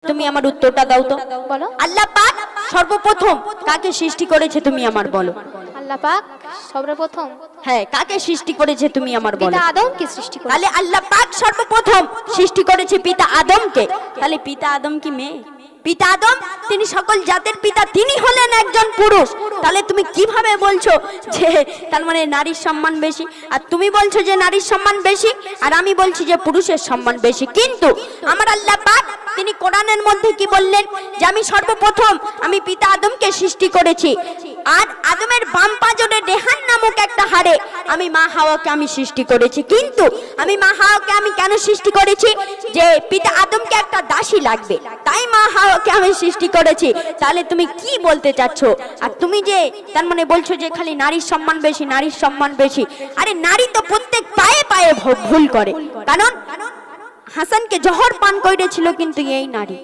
তুমি আমার উত্তরটা দাও তো। বলো। আল্লাহ পাক সর্বপ্রথম কাকে সৃষ্টি করেছে তুমি আমার বলো। আল্লাহ পাক সর্বপ্রথম হ্যাঁ, কাকে সৃষ্টি করেছে তুমি আমার বলো। পিতা আদমকে সৃষ্টি করেছে। তাহলে আল্লাহ পাক সর্বপ্রথম সৃষ্টি করেছে পিতা আদমকে। তাহলে পিতা আদম কি মেয়ে? পিতা আদম তিনি সকল জাতের পিতা, তিনি হলেন একজন পুরুষ। তাহলে তুমি কিভাবে বলছো যে তার মানে নারীর সম্মান বেশি, আর তুমি বলছো যে নারীর সম্মান বেশি, আর আমি বলছি যে পুরুষের সম্মান বেশি। কিন্তু আমার আল্লাহ পাক তিনি কোরআনের মধ্যে কি বললেন যে আমি সর্বপ্রথম আমি পিতা আদমকে সৃষ্টি করেছি, আর আদমের বাম পাঁজরে রেহান নামক একটা হাড়ে আমি মা হাওয়াকে আমি সৃষ্টি করেছি। কিন্তু আমি মা হাওয়াকে আমি কেন সৃষ্টি করেছি? যে পিতা আদমকে একটা দাসী লাগবে, তাই মা হাওয়াকে আমি সৃষ্টি করেছি। তাহলে তুমি কি বলতে চাচ্ছ? আর তুমি যে তার মানে বলছো যে খালি নারীর সম্মান বেশি, নারীর সম্মান বেশি। আরে নারী তো প্রত্যেক পায়ে পায়ে ভুল করে, কারণ হাসানকে জহর পান করেছিল কিন্তু এই নারী।